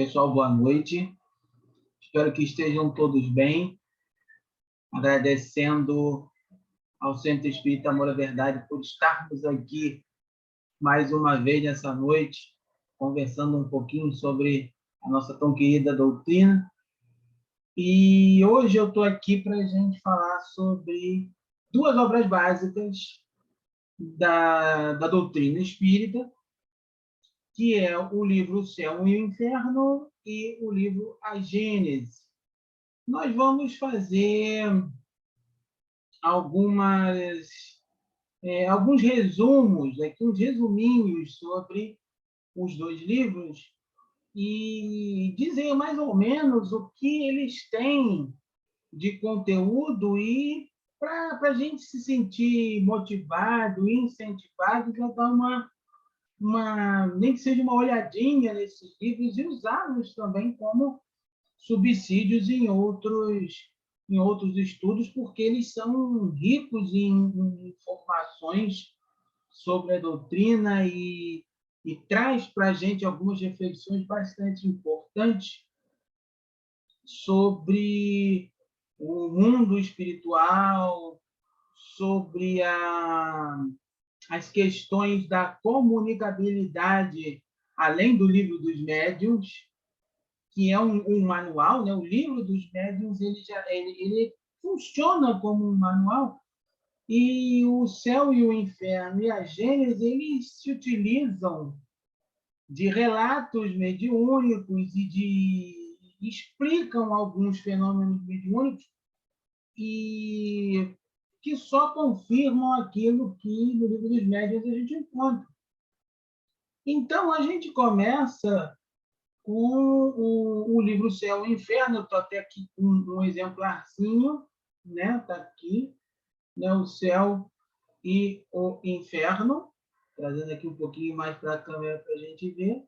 Pessoal, boa noite. Espero que estejam todos bem. Agradecendo ao Centro Espírita Amor à Verdade por estarmos aqui mais uma vez nessa noite, conversando um pouquinho sobre a nossa tão querida doutrina. E hoje eu estou aqui para a gente falar sobre duas obras básicas da doutrina espírita, que é o livro O Céu e o Inferno e o livro A Gênese. Nós vamos fazer alguns resumos, aqui, uns resuminhos sobre os dois livros e dizer mais ou menos o que eles têm de conteúdo e para a gente se sentir motivado e incentivado para dar nem que seja uma olhadinha nesses livros e usá-los também como subsídios em outros estudos, porque eles são ricos em informações sobre a doutrina e traz para a gente algumas reflexões bastante importantes sobre o mundo espiritual, sobre as questões da comunicabilidade, além do livro dos médiuns, que é um manual, né? O livro dos médiuns ele funciona como um manual, e o Céu e o Inferno e a Gênese eles se utilizam de relatos mediúnicos explicam alguns fenômenos mediúnicos e que só confirmam aquilo que no livro dos médiuns a gente encontra. Então, a gente começa com o livro Céu e Inferno. Eu estou até aqui com um exemplarzinho, né? Está aqui, né? O Céu e o Inferno, trazendo aqui um pouquinho mais para a câmera para a gente ver.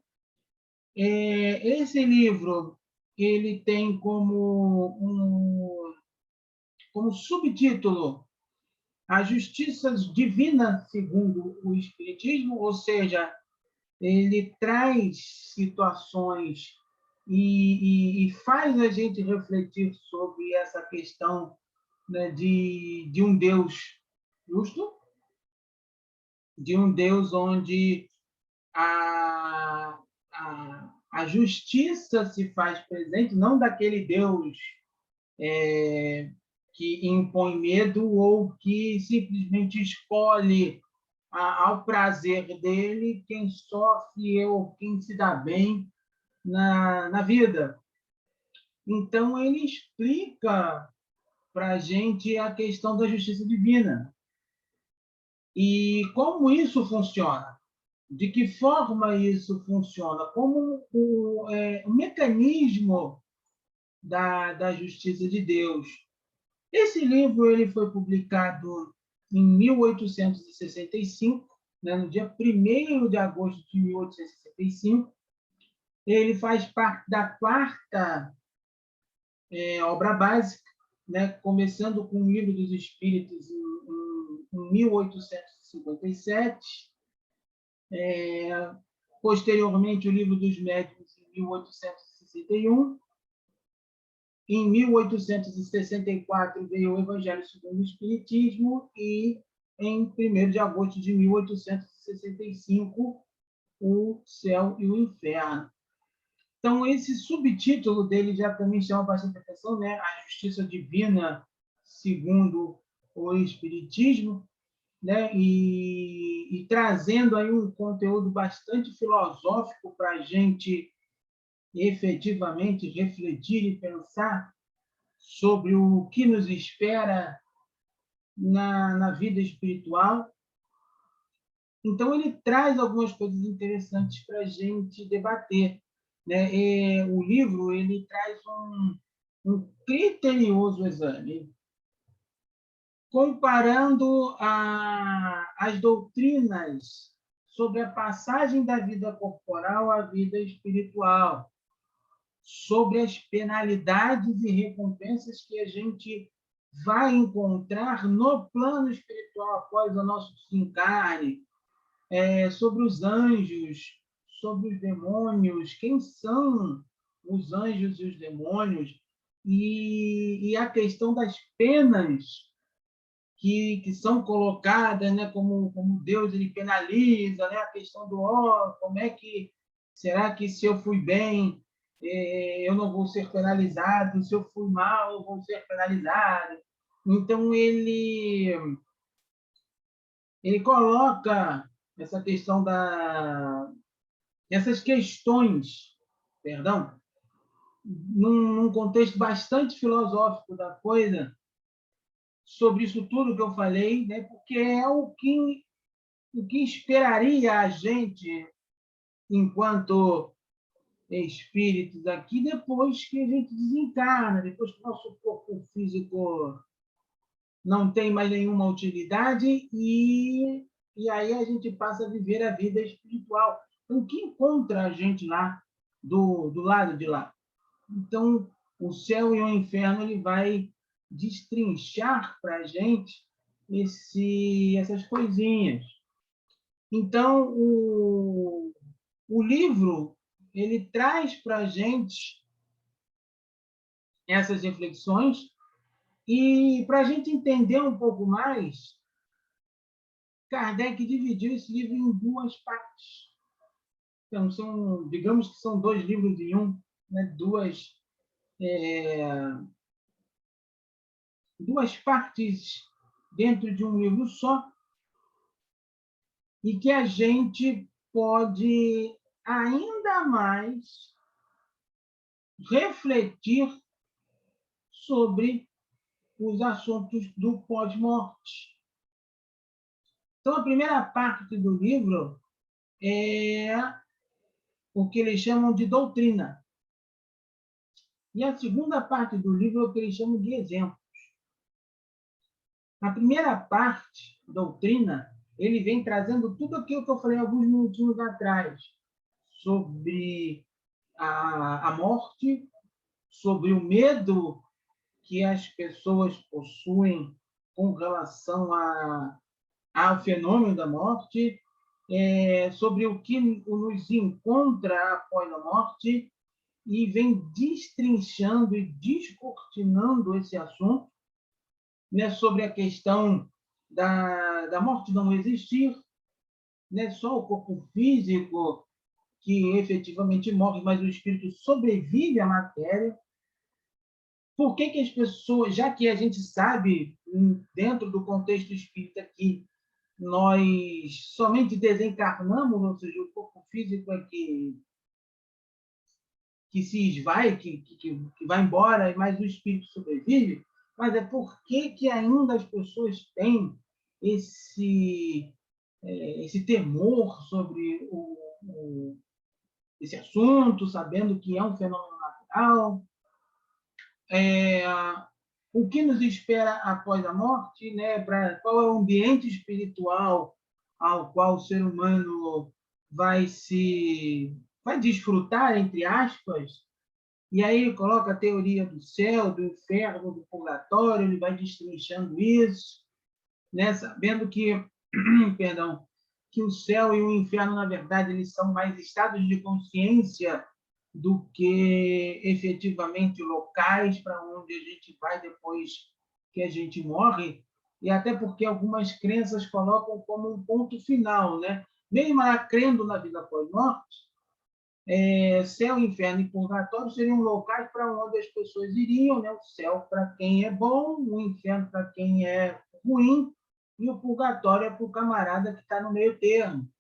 Esse livro ele tem como subtítulo A Justiça Divina segundo o Espiritismo, ou seja, ele traz situações e faz a gente refletir sobre essa questão, né, de um Deus justo, de um Deus onde a justiça se faz presente, não daquele Deus que impõe medo ou que simplesmente escolhe ao prazer dele quem sofre ou quem se dá bem na vida. Então, ele explica para a gente a questão da justiça divina. E como isso funciona? De que forma isso funciona? Como o mecanismo da justiça de Deus. Esse livro ele foi publicado em 1865, né, no dia 1º de agosto de 1865. Ele faz parte da quarta obra básica, né, começando com o Livro dos Espíritos em 1857, posteriormente o Livro dos Médiuns em 1861, em 1864 veio o Evangelho segundo o Espiritismo e em 1º de agosto de 1865 o Céu e o Inferno. Então, esse subtítulo dele já também chama bastante atenção, né? A Justiça Divina segundo o Espiritismo, né? E trazendo aí um conteúdo bastante filosófico para a gente efetivamente refletir e pensar sobre o que nos espera na vida espiritual. Então, ele traz algumas coisas interessantes para a gente debater, né? O livro ele traz um criterioso exame, comparando as doutrinas sobre a passagem da vida corporal à vida espiritual, sobre as penalidades e recompensas que a gente vai encontrar no plano espiritual após o nosso desencarne, sobre os anjos, sobre os demônios, quem são os anjos e os demônios, e a questão das penas que são colocadas, né, como Deus ele penaliza, né, a questão do como é que será que se eu fui bem, eu não vou ser penalizado, se eu fui mal, eu vou ser penalizado. Então ele coloca essa questão essas questões, perdão, num contexto bastante filosófico da coisa, sobre isso tudo que eu falei, né? Porque é o que esperaria a gente, enquanto espíritos aqui, depois que a gente desencarna, depois que o nosso corpo físico não tem mais nenhuma utilidade e aí a gente passa a viver a vida espiritual. Então, o que encontra a gente lá, do lado de lá? Então, o céu e o inferno ele vai destrinchar para a gente essas coisinhas. Então, o livro ele traz para a gente essas reflexões e para a gente entender um pouco mais, Kardec dividiu esse livro em duas partes. Então, digamos que são dois livros em um, né? Duas partes dentro de um livro só, e que a gente pode ainda mais refletir sobre os assuntos do pós-morte. Então, a primeira parte do livro é o que eles chamam de doutrina. E a segunda parte do livro é o que eles chamam de exemplo. A primeira parte, doutrina, ele vem trazendo tudo aquilo que eu falei alguns minutinhos atrás, sobre a morte, sobre o medo que as pessoas possuem com relação ao fenômeno da morte, sobre o que nos encontra após a morte, e vem destrinchando e descortinando esse assunto, né, sobre a questão da morte não existir, né, só o corpo físico que efetivamente morre, mas o espírito sobrevive à matéria. Por que as pessoas, já que a gente sabe, dentro do contexto espírita, que nós somente desencarnamos, ou seja, o corpo físico é que se esvai, que vai embora, mas o espírito sobrevive, mas é por que ainda as pessoas têm esse temor sobre esse assunto, sabendo que é um fenômeno natural, o que nos espera após a morte, né? Qual é o ambiente espiritual ao qual o ser humano vai desfrutar, entre aspas. E aí ele coloca a teoria do céu, do inferno, do purgatório, ele vai destrinchando isso, né? Sabendo que, perdão, que o céu e o inferno, na verdade, eles são mais estados de consciência do que efetivamente locais para onde a gente vai depois que a gente morre, e até porque algumas crenças colocam como um ponto final, né? Mesmo ela crendo na vida após-morte, céu, inferno e purgatório seriam locais para onde as pessoas iriam, né? O céu para quem é bom, o inferno para quem é ruim, e o purgatório é para o camarada que está no meio termo.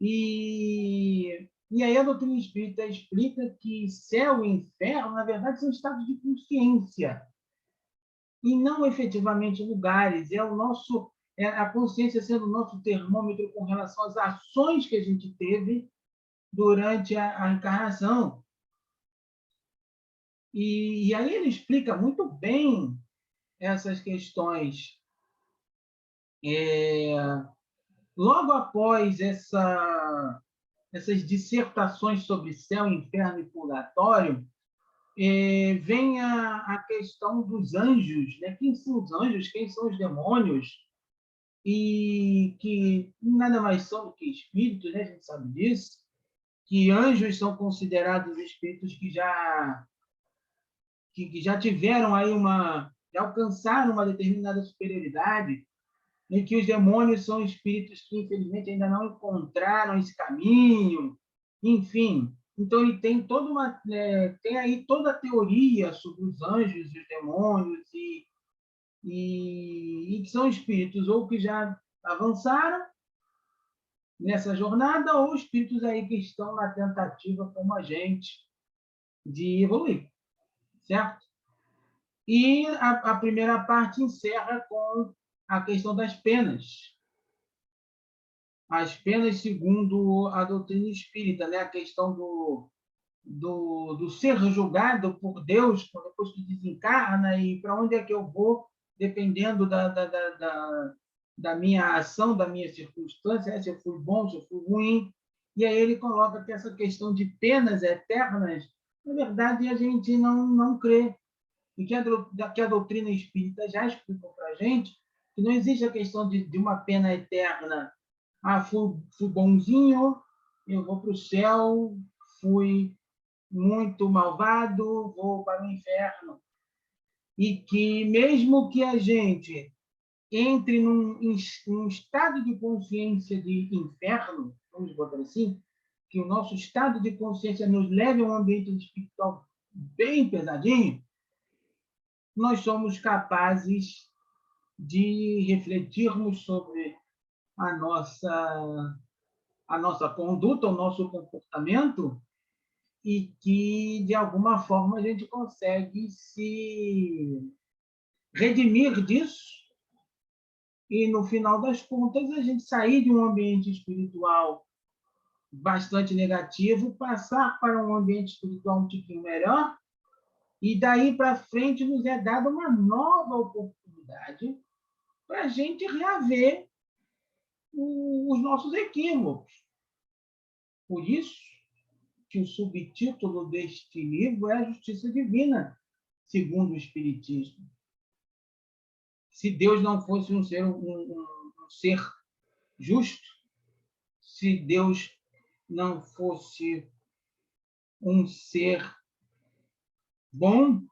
E aí a doutrina espírita explica que céu e inferno, na verdade, são estados de consciência, e não efetivamente lugares. É a consciência sendo o nosso termômetro com relação às ações que a gente teve durante a encarnação. E aí ele explica muito bem essas questões. Logo após essas dissertações sobre céu, inferno e purgatório, vem a questão dos anjos, né? Quem são os anjos, quem são os demônios, e que nada mais são do que espíritos, né? A gente sabe disso, que anjos são considerados espíritos que já tiveram aí já alcançaram uma determinada superioridade, e que os demônios são espíritos que, infelizmente, ainda não encontraram esse caminho, enfim. Então, ele tem tem aí toda a teoria sobre os anjos e os demônios, e que são espíritos ou que já avançaram nessa jornada, ou espíritos aí que estão na tentativa, como a gente, de evoluir, certo? E a primeira parte encerra com a questão das penas. As penas, segundo a doutrina espírita, né? A questão do ser julgado por Deus depois que desencarna, e para onde é que eu vou, dependendo da minha ação, da minha circunstância, se eu fui bom, se eu fui ruim. E aí ele coloca que essa questão de penas eternas, na verdade, a gente não crê. E que a doutrina espírita já explicou para a gente que não existe a questão de uma pena eterna. Ah, fui bonzinho, eu vou para o céu, fui muito malvado, vou para o inferno. E que mesmo que a gente entre num estado de consciência de inferno, vamos botar assim, que o nosso estado de consciência nos leve a um ambiente espiritual bem pesadinho, nós somos capazes de refletirmos sobre a nossa conduta, o nosso comportamento, e que, de alguma forma, a gente consegue se redimir disso e, no final das contas, a gente sair de um ambiente espiritual bastante negativo, passar para um ambiente espiritual um pouquinho melhor, e daí para frente nos é dada uma nova oportunidade para a gente reaver os nossos equívocos. Por isso que o subtítulo deste livro é a Justiça Divina, segundo o Espiritismo. Se Deus não fosse um ser justo, se Deus não fosse um ser bom,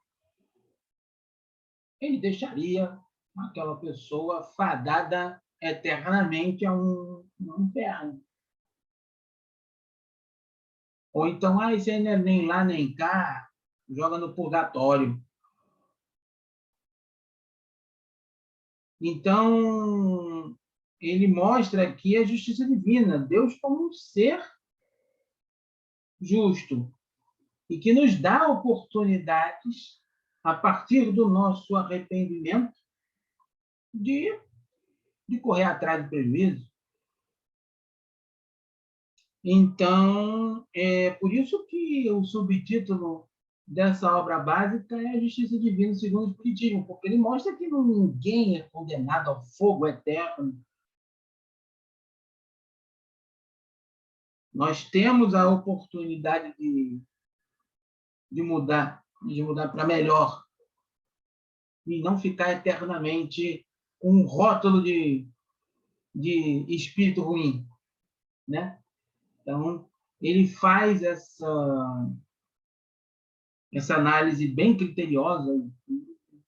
ele deixaria aquela pessoa fadada eternamente a um inferno. Ou então, isso aí não é nem lá nem cá, joga no purgatório. Então, ele mostra aqui a justiça divina, Deus como um ser justo, e que nos dá oportunidades, a partir do nosso arrependimento, de correr atrás do prejuízo. Então, é por isso que o subtítulo dessa obra básica é a Justiça Divina segundo o Espiritismo, porque ele mostra que ninguém é condenado ao fogo eterno. Nós temos a oportunidade de mudar para melhor, e não ficar eternamente com um rótulo de espírito ruim, né? Então, ele faz essa análise bem criteriosa,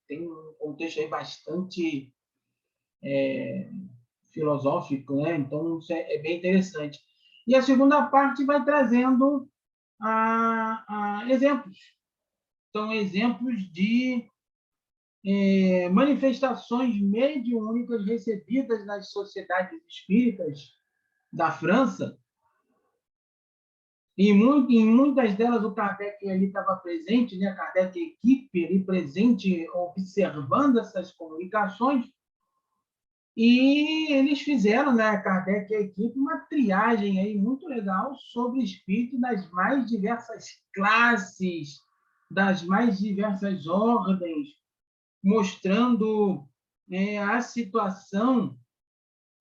tem um contexto aí bastante filosófico, né? Então, isso é bem interessante. E a segunda parte vai trazendo exemplos. Então, exemplos de manifestações mediúnicas recebidas nas sociedades espíritas da França. E em muitas delas o Kardec ali estava presente, né? Kardec equipe ali presente, observando essas comunicações, e eles fizeram, né, Kardec e a equipe, uma triagem aí muito legal sobre espírito das mais diversas classes, das mais diversas ordens, mostrando a situação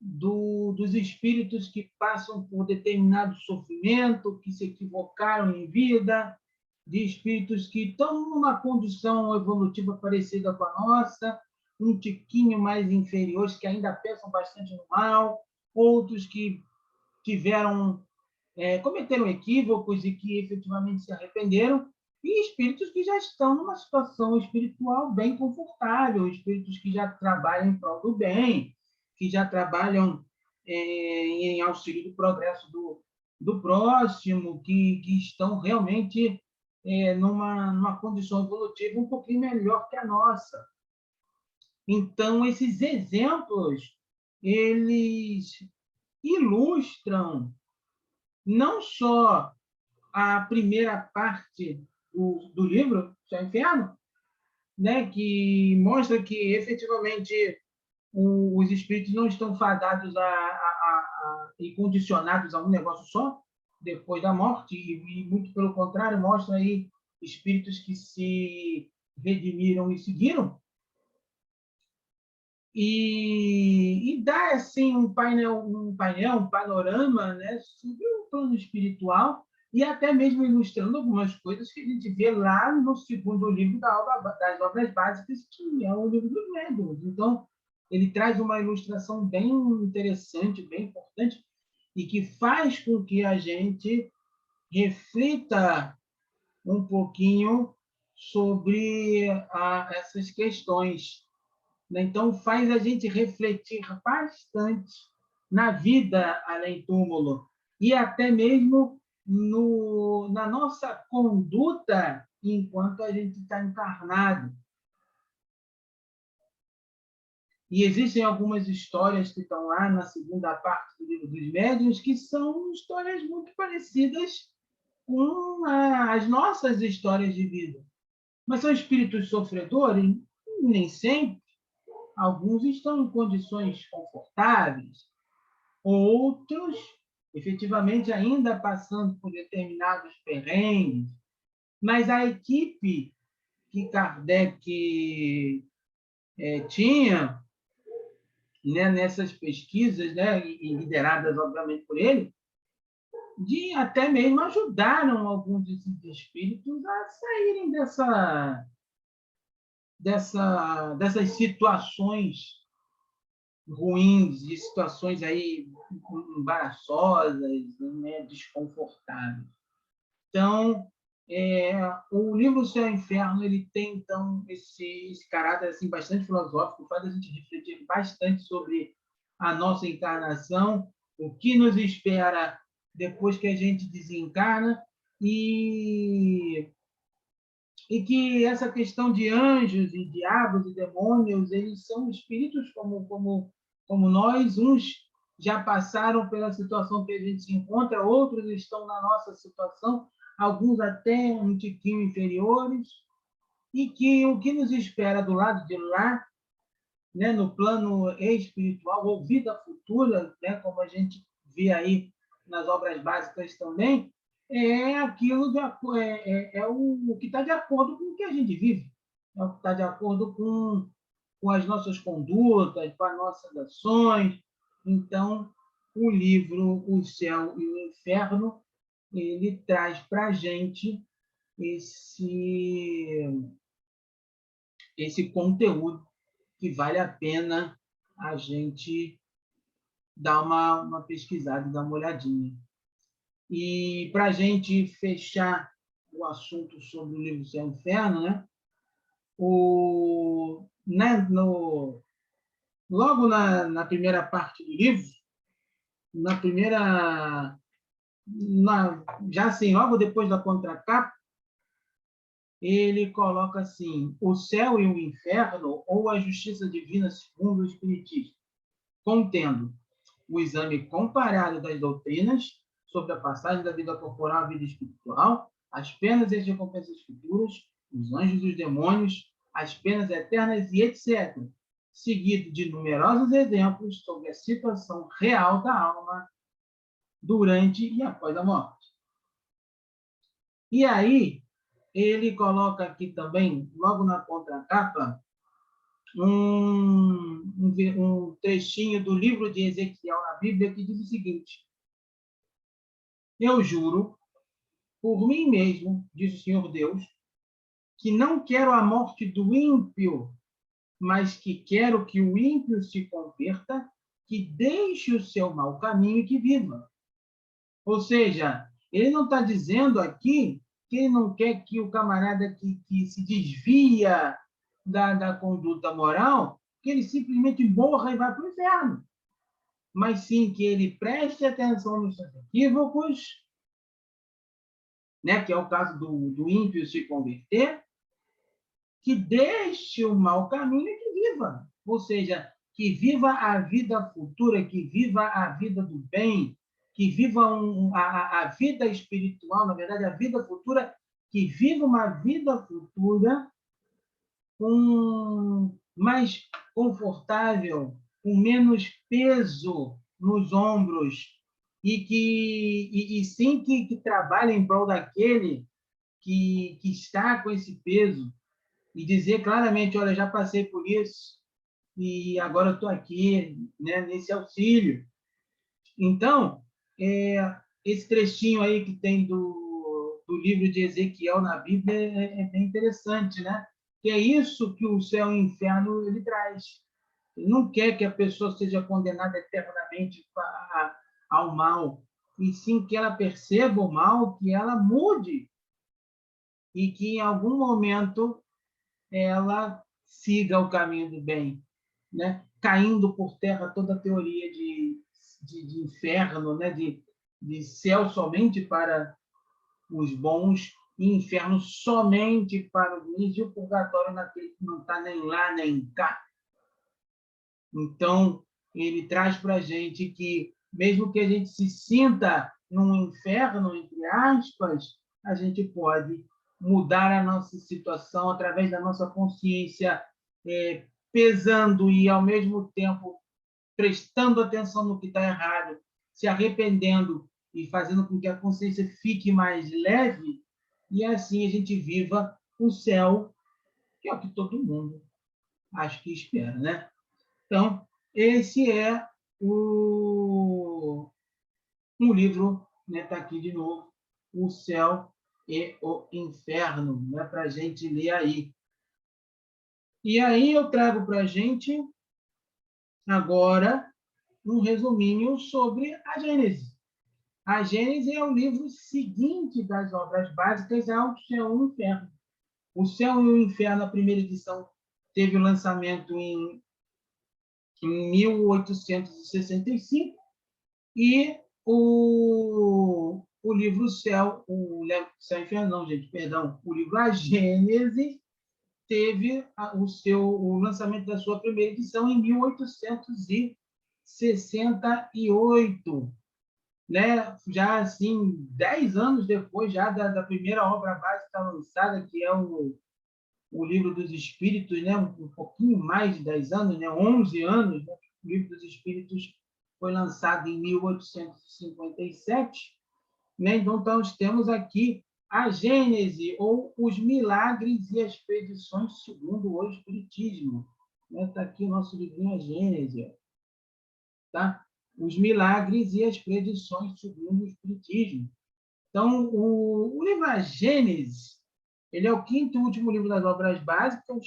dos espíritos que passam por determinado sofrimento, que se equivocaram em vida, de espíritos que estão numa condição evolutiva parecida com a nossa, um tiquinho mais inferiores, que ainda pensam bastante no mal, outros que tiveram cometeram equívocos e que efetivamente se arrependeram, e espíritos que já estão numa situação espiritual bem confortável, espíritos que já trabalham em prol do bem, que já trabalham em auxílio do progresso do próximo, que estão realmente numa condição evolutiva um pouquinho melhor que a nossa. Então, esses exemplos, eles ilustram não só a primeira parte do livro, Céu e Inferno, né, que mostra que, efetivamente, os espíritos não estão fadados e condicionados a um negócio só, depois da morte, e muito pelo contrário, mostra aí espíritos que se redimiram e seguiram, e dá assim um panorama, né, sobre o plano espiritual, e até mesmo ilustrando algumas coisas que a gente vê lá no segundo livro das obras básicas, que é o livro dos médiuns. Então, ele traz uma ilustração bem interessante, bem importante, e que faz com que a gente reflita um pouquinho sobre essas questões, né? Então, faz a gente refletir bastante na vida além-túmulo e até mesmo na nossa conduta enquanto a gente está encarnado. E existem algumas histórias que estão lá na segunda parte do Livro dos Médiuns, que são histórias muito parecidas com as nossas histórias de vida. Mas são espíritos sofredores? Nem sempre. Alguns estão em condições confortáveis, outros, efetivamente, ainda passando por determinados perrengues. Mas a equipe que Kardec tinha, né, nessas pesquisas, né, e lideradas, obviamente, por ele, de até mesmo ajudaram alguns desses espíritos a saírem dessas situações ruins, de situações aí embaraçosas, né, desconfortáveis. Então, o livro Céu e Inferno, ele tem então esse caráter assim bastante filosófico, faz a gente refletir bastante sobre a nossa encarnação, o que nos espera depois que a gente desencarna, e que essa questão de anjos e diabos e demônios, eles são espíritos como nós, uns já passaram pela situação que a gente se encontra, outros estão na nossa situação, alguns até um tiquinho inferiores, e que o que nos espera do lado de lá, né, no plano espiritual, ou vida futura, né, como a gente vê aí nas obras básicas também, é aquilo o que está de acordo com o que a gente vive, é o que está de acordo com as nossas condutas, com as nossas ações. Então, o livro O Céu e o Inferno, ele traz para a gente esse conteúdo que vale a pena a gente dar uma pesquisada, dar uma olhadinha. E para a gente fechar o assunto sobre o livro Céu e Inferno, né? Logo na primeira parte do livro, na primeira, já assim, logo depois da contracapa, ele coloca assim: o céu e o inferno, ou a justiça divina segundo o Espiritismo, contendo o exame comparado das doutrinas sobre a passagem da vida corporal à vida espiritual, as penas e as recompensas futuras, os anjos e os demônios, as penas eternas e etc., seguido de numerosos exemplos sobre a situação real da alma durante e após a morte. E aí, ele coloca aqui também, logo na contracapa, um trechinho do livro de Ezequiel na Bíblia que diz o seguinte: eu juro por mim mesmo, diz o Senhor Deus, que não quero a morte do ímpio, mas que quero que o ímpio se converta, que deixe o seu mau caminho e que viva. Ou seja, ele não está dizendo aqui que ele não quer que o camarada que se desvia da conduta moral, que ele simplesmente morra e vá para o inferno. Mas sim que ele preste atenção nos seus equívocos, né, que é o caso do ímpio se converter, que deixe o mau caminho e que viva. Ou seja, que viva a vida futura, que viva a vida do bem, que viva a vida espiritual, na verdade, a vida futura, que viva uma vida futura mais confortável, com menos peso nos ombros, e sim que trabalhe em prol daquele que está com esse peso, e dizer claramente, olha, já passei por isso, e agora estou aqui, né, nesse auxílio. Então, esse trechinho aí que tem do livro de Ezequiel na Bíblia é bem interessante, né? Que é isso que o céu e o inferno ele traz. Ele não quer que a pessoa seja condenada eternamente ao mal, e sim que ela perceba o mal, que ela mude, e que em algum momento ela siga o caminho do bem, né? Caindo por terra toda a teoria de inferno, né? De céu somente para os bons e inferno somente para os ruins, e o purgatório naquele que não está nem lá nem cá. Então, ele traz para a gente que, mesmo que a gente se sinta num inferno, entre aspas, a gente pode mudar a nossa situação através da nossa consciência, pesando e, ao mesmo tempo, prestando atenção no que está errado, se arrependendo e fazendo com que a consciência fique mais leve, e assim a gente viva o céu, que é o que todo mundo acho que espera, né? Então, esse é o livro, né? Está aqui de novo, O Céu e o Inferno, né? Para a gente ler aí. E aí eu trago para a gente agora um resuminho sobre a Gênese. A Gênese é o livro seguinte das obras básicas ao Céu e o Inferno. O Céu e o Inferno, a primeira edição, teve o lançamento em 1865, e o livro Céu, Céu e Inferno, não, gente, perdão, o livro A Gênese teve o lançamento da sua primeira edição em 1868, né? Já assim, 10 anos depois já da primeira obra básica lançada, que é o Livro dos Espíritos, né? Um pouquinho mais de 10 anos, né? 11 anos, né? O Livro dos Espíritos foi lançado em 1857, né? Então, nós temos aqui a Gênese, ou os milagres e as predições segundo o Espiritismo. Está aqui o nosso livrinho, a Gênese. Tá? Os milagres e as predições segundo o Espiritismo. Então, o livro A Gênese, ele é o quinto e último livro das obras básicas.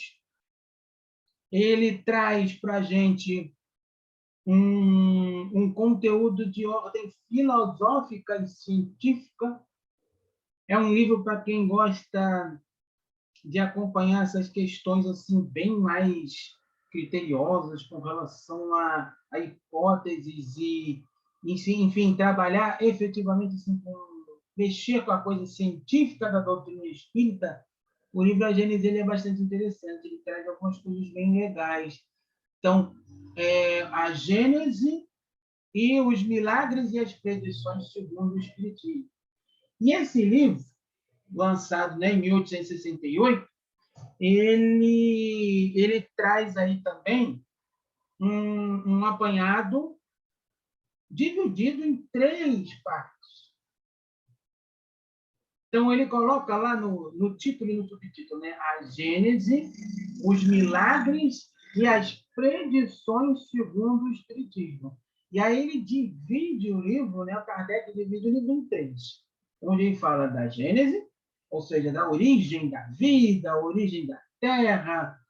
Ele traz para a gente um conteúdo de ordem filosófica e científica. É um livro para quem gosta de acompanhar essas questões assim bem mais criteriosas com relação a hipóteses e, enfim, trabalhar efetivamente assim, mexer com a coisa científica da doutrina espírita. O livro A Gênese ele é bastante interessante, ele traz algumas coisas bem legais. Então, a Gênese e os milagres e as predições segundo o Espiritismo. E esse livro, lançado, né, em 1868, ele traz aí também um apanhado dividido em 3 partes. Então, ele coloca lá no título e no subtítulo, né? A Gênese, os milagres e as predições segundo o Espiritismo. E aí ele divide o livro, né? O Kardec divide o livro em 3. Onde ele fala da Gênese, ou seja, da origem da vida, a origem da Terra,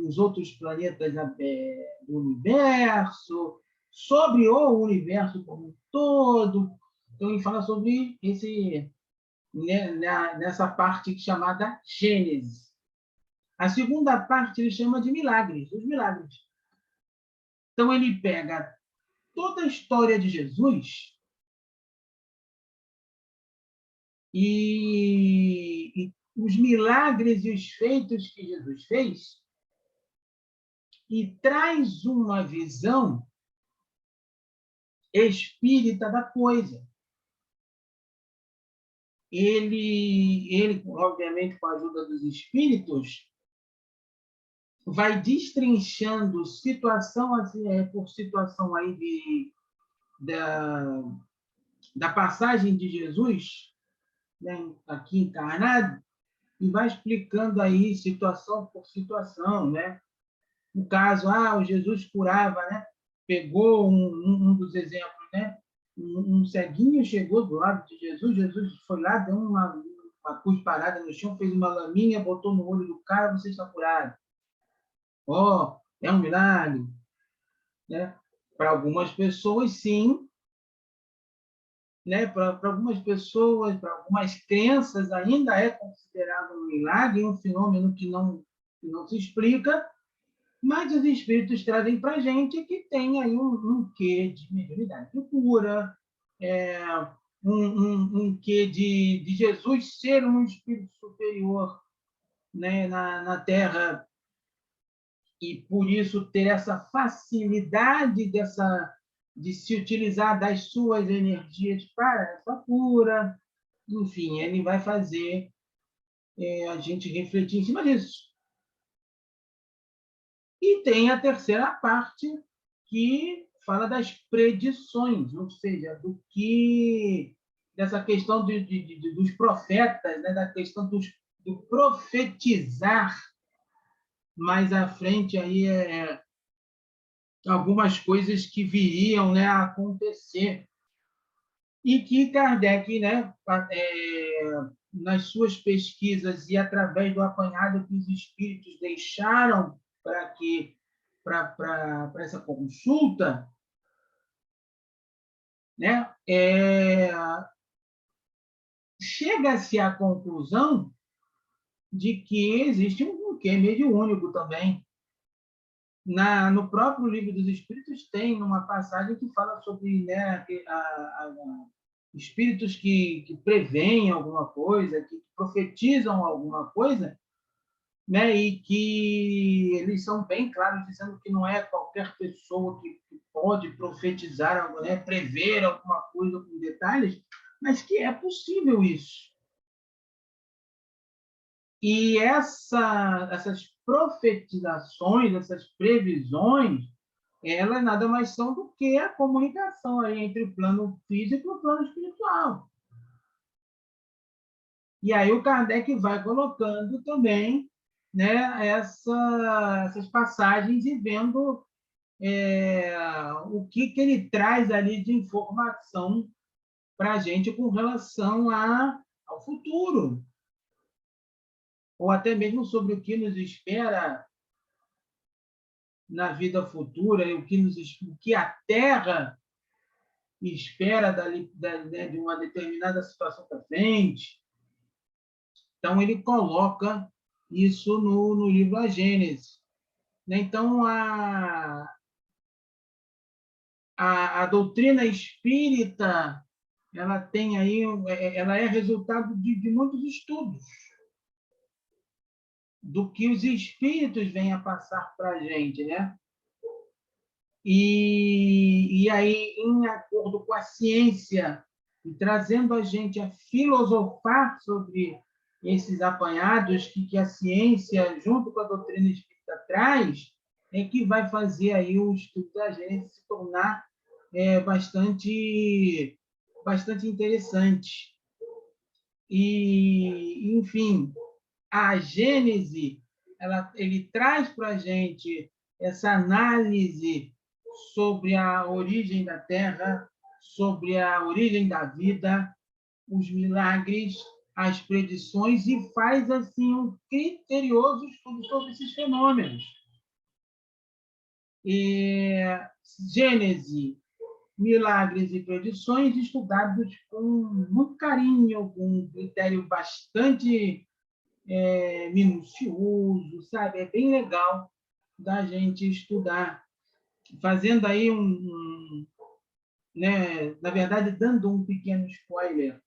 os outros planetas do universo, sobre o universo como um todo, Então, ele fala sobre nessa parte chamada Gênesis. A segunda parte ele chama de milagres, os milagres. Então, ele pega toda a história de Jesus e os milagres e os feitos que Jesus fez e traz uma visão espírita da coisa. Ele, obviamente, com a ajuda dos espíritos, vai destrinchando situação por situação aí da passagem de Jesus, né, aqui encarnado, e vai explicando aí situação por situação, né? No caso, o Jesus curava, né? Pegou um dos exemplos, né? Um ceguinho chegou do lado de Jesus, Jesus foi lá, deu uma cusparada no chão, fez uma laminha, botou no olho do cara, você está curado. É um milagre, né? Para algumas pessoas, sim, né? Para algumas pessoas, para algumas crenças, ainda é considerado um milagre, um fenômeno que não se explica, mas os espíritos trazem para a gente que tem aí um quê de mediunidade de cura, um quê de Jesus ser um espírito superior, né, na Terra, e por isso ter essa facilidade de se utilizar das suas energias para essa cura. Enfim, ele vai fazer a gente refletir em cima disso. E tem a terceira parte, que fala das predições, ou seja, dessa questão dos profetas, né? Da questão do profetizar mais à frente aí algumas coisas que viriam, né, a acontecer. E que Kardec, né, nas suas pesquisas e através do apanhado que os espíritos deixaram para essa consulta, né, chega-se à conclusão de que existe um quê mediúnico também. No próprio Livro dos Espíritos tem uma passagem que fala sobre, né, espíritos que preveem alguma coisa, que profetizam alguma coisa, né, e que eles são bem claros dizendo que não é qualquer pessoa que pode profetizar, né, prever alguma coisa com detalhes, mas que é possível isso. E essas profetizações, essas previsões, elas nada mais são do que a comunicação aí entre o plano físico e o plano espiritual. E aí o Kardec vai colocando também, né, essas passagens e vendo o que ele traz ali de informação para a gente com relação ao futuro, ou até mesmo sobre o que nos espera na vida futura, o que a Terra espera né, de uma determinada situação para frente. Então, ele coloca isso no livro A Gênese. Então, a doutrina espírita, ela tem aí, ela é resultado de muitos estudos do que os espíritos vêm a passar para a gente, né? E aí, em acordo com a ciência, e trazendo a gente a filosofar sobre esses apanhados que a ciência, junto com a doutrina espírita, traz, é que vai fazer aí o estudo da gente se tornar bastante interessante. E, enfim, a Gênese, ele traz para a gente essa análise sobre a origem da Terra, sobre a origem da vida, os milagres, as predições, e faz assim um criterioso estudo sobre esses fenômenos. Gênese milagres e predições estudados com muito carinho, com um critério bastante minucioso, sabe? É bem legal da gente estudar, fazendo aí né, na verdade, dando um pequeno spoiler.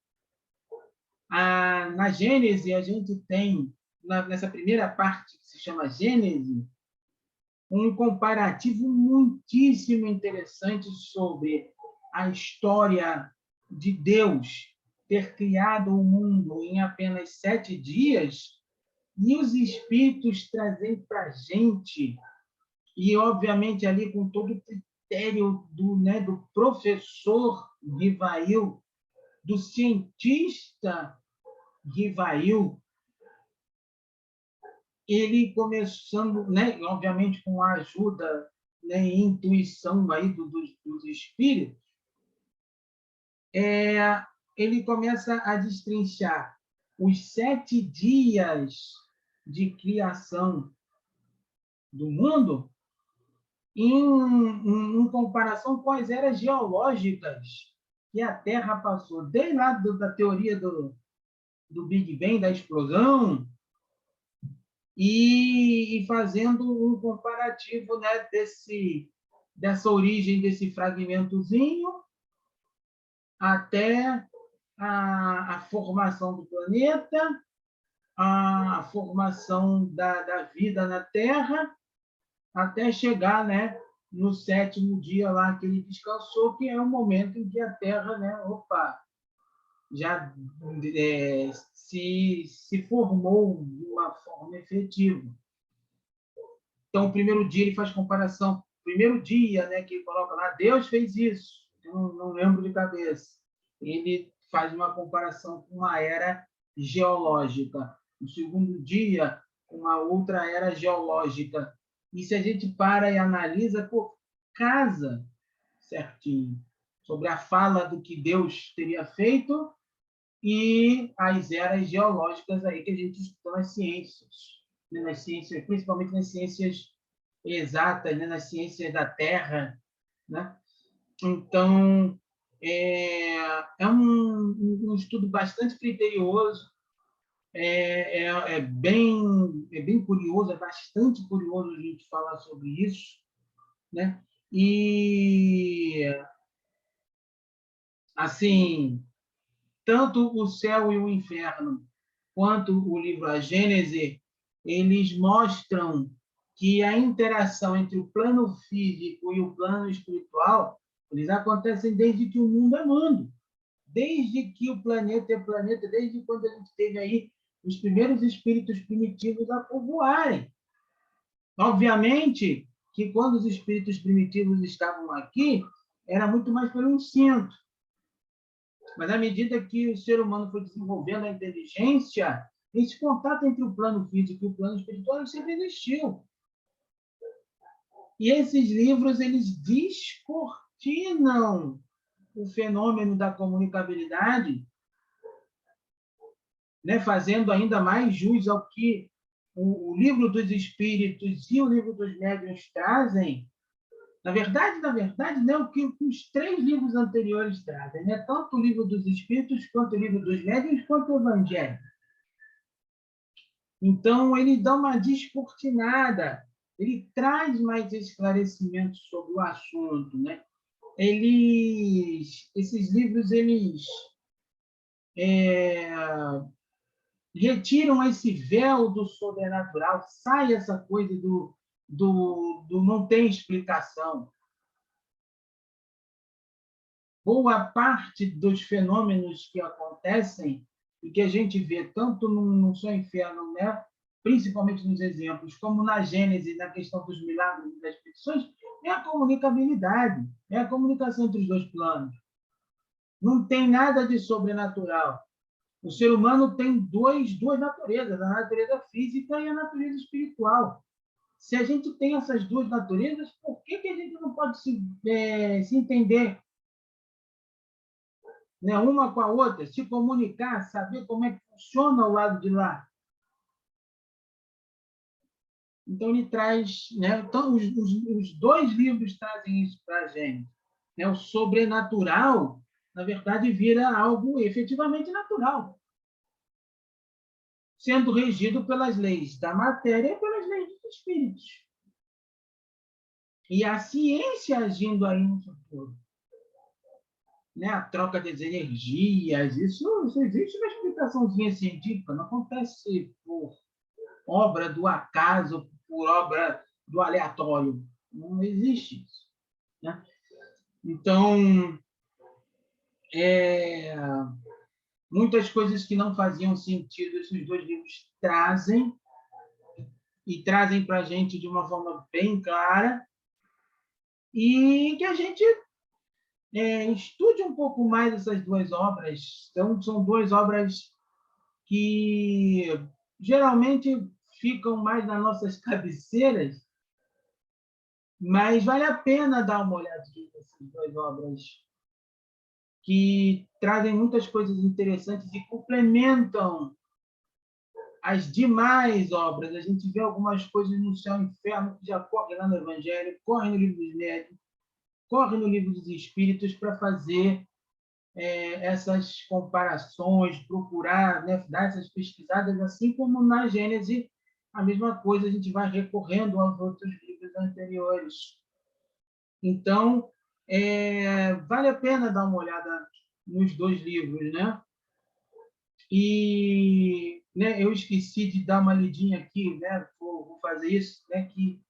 Na Gênese, a gente tem, nessa primeira parte que se chama Gênese, um comparativo muitíssimo interessante sobre a história de Deus ter criado o mundo em apenas 7 dias e os espíritos trazem para a gente, e obviamente ali com todo o critério do professor Rivail, do cientista Rivail, ele começando, né, obviamente com a ajuda, né, e intuição aí dos espíritos, ele começa a destrinchar os 7 dias de criação do mundo em comparação com as eras geológicas que a Terra passou, desde lá da teoria do Big Bang, da explosão, e fazendo um comparativo, né, dessa origem, desse fragmentozinho, até a formação do planeta, a formação da vida na Terra, até chegar, né, no 7º dia lá que ele descansou, que é o momento em que a Terra, né, já se formou de uma forma efetiva. Então, o primeiro dia ele faz comparação. Primeiro dia, né, que ele coloca lá, Deus fez isso. Eu não lembro de cabeça. Ele faz uma comparação com uma era geológica. No segundo dia, uma outra era geológica. E se a gente para e analisa, pô, casa certinho sobre a fala do que Deus teria feito e as eras geológicas aí que a gente estuda nas ciências, principalmente nas ciências exatas, né, nas ciências da Terra, né? Então, é um estudo bastante criterioso, é bem curioso, é bastante curioso a gente falar sobre isso, né? E, assim, tanto o céu e o inferno, quanto o livro A Gênese, eles mostram que a interação entre o plano físico e o plano espiritual, eles acontecem desde que o mundo é mundo, desde que o planeta é planeta, desde quando a gente teve aí os primeiros espíritos primitivos a povoarem. Obviamente que quando os espíritos primitivos estavam aqui, era muito mais pelo instinto. Mas à medida que o ser humano foi desenvolvendo a inteligência, esse contato entre o plano físico e o plano espiritual sempre existiu. E esses livros, eles descortinam o fenômeno da comunicabilidade, né, fazendo ainda mais jus ao que o livro dos espíritos e o livro dos médiuns trazem. Na verdade, né, o que os 3 livros anteriores trazem, né? Tanto o livro dos Espíritos, quanto o livro dos Médiuns, quanto o Evangelho. Então, ele dá uma descortinada, ele traz mais esclarecimentos sobre o assunto, né? Esses livros, eles retiram esse véu do sobrenatural, sai essa coisa do não tem explicação. Boa parte dos fenômenos que acontecem e que a gente vê tanto no Céu e Inferno, né? Principalmente nos exemplos, como na Gênese, na questão dos milagres e das petições, é a comunicabilidade, é a comunicação entre os 2 planos. Não tem nada de sobrenatural. O ser humano tem duas naturezas, a natureza física e a natureza espiritual. Se a gente tem essas 2 naturezas, por que a gente não pode se entender, né, uma com a outra, se comunicar, saber como é que funciona o lado de lá? Então, ele traz, né, então, os 2 livros trazem isso para a gente. né? O sobrenatural, na verdade, vira algo efetivamente natural, sendo regido pelas leis da matéria e pelas leis dos espíritos. E a ciência agindo aí no futuro. Né? A troca das energias, isso existe uma explicaçãozinha científica, não acontece por obra do acaso, por obra do aleatório. Não existe isso. Né? Então, muitas coisas que não faziam sentido, esses dois livros trazem, e trazem para a gente de uma forma bem clara, e que a gente estude um pouco mais essas duas obras. Então, são duas obras que geralmente ficam mais nas nossas cabeceiras, mas vale a pena dar uma olhadinha nessas duas obras, que trazem muitas coisas interessantes e complementam as demais obras. A gente vê algumas coisas no Céu e Inferno que já corre lá no Evangelho, corre no Livro dos Médiuns, corre no Livro dos Espíritos, para fazer essas comparações, procurar, né, dar essas pesquisadas, assim como na Gênese, a mesma coisa, a gente vai recorrendo aos outros livros anteriores. Então, vale a pena dar uma olhada nos dois livros, né? E né, eu esqueci de dar uma lidinha aqui, né? Vou fazer isso, né? Que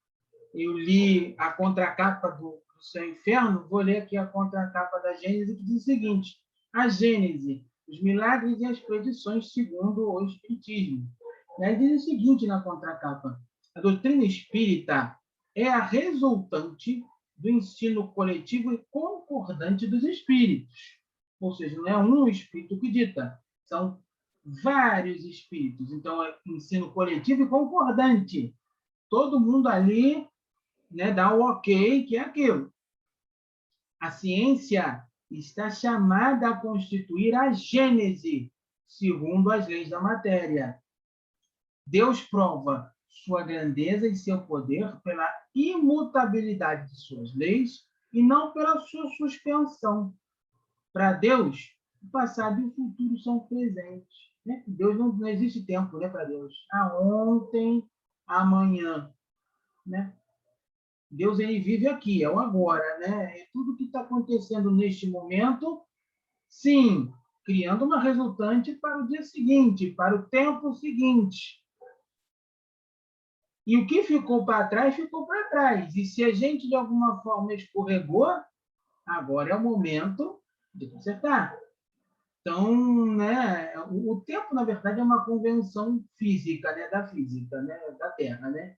eu li a contracapa do Céu e Inferno, vou ler aqui a contracapa da Gênese, que diz o seguinte: a Gênese, os milagres e as predições segundo o Espiritismo. E aí diz o seguinte na contracapa: a doutrina espírita é a resultante do ensino coletivo e concordante dos espíritos. Ou seja, não é um espírito que dita, são vários espíritos. Então, é ensino coletivo e concordante. Todo mundo ali, né, dá o ok, que é aquilo. A ciência está chamada a constituir a gênese, segundo as leis da matéria. Deus prova sua grandeza e seu poder pela imutabilidade de suas leis e não pela sua suspensão. Para Deus, o passado e o futuro são presentes. Né? Deus não existe tempo, né, para Deus. Ontem, amanhã, né? Deus, ele vive aqui, é o agora, né? É tudo que está acontecendo neste momento, sim, criando uma resultante para o dia seguinte, para o tempo seguinte. E o que ficou para trás, ficou para trás. E se a gente, de alguma forma, escorregou, agora é o momento de consertar. Então, né, o tempo, na verdade, é uma convenção física, né, da física, né, da Terra, né?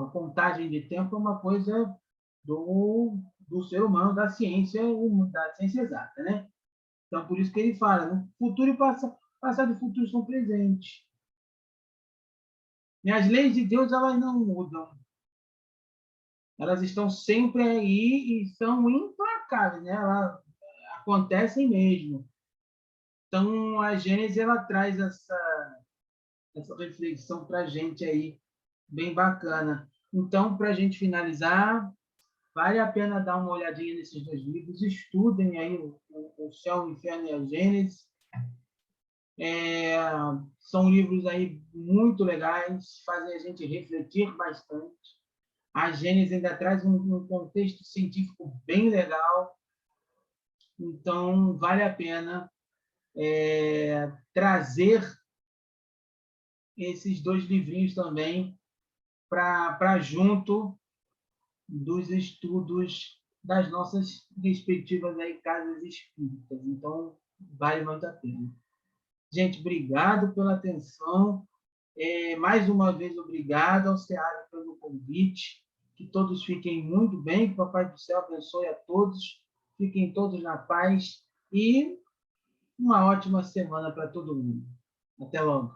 A contagem de tempo é uma coisa do ser humano, da ciência exata, né? Então, por isso que ele fala, no futuro e passado e futuro são presentes. E as leis de Deus, elas não mudam. Elas estão sempre aí e são implacáveis, né? Elas acontecem mesmo. Então, a Gênesis, ela traz essa reflexão para a gente aí, bem bacana. Então, para a gente finalizar, vale a pena dar uma olhadinha nesses dois livros, estudem aí o Céu, o Inferno e a Gênesis. São livros aí muito legais, fazem a gente refletir bastante. A Gênesis ainda traz um contexto científico bem legal, então vale a pena trazer esses dois livrinhos também para junto dos estudos das nossas respectivas aí, casas espíritas. Então, vale muito a pena. Gente, obrigado pela atenção. Mais uma vez, obrigado ao Seara pelo convite. Que todos fiquem muito bem, que o Papai do Céu abençoe a todos. Fiquem todos na paz e uma ótima semana para todo mundo. Até logo.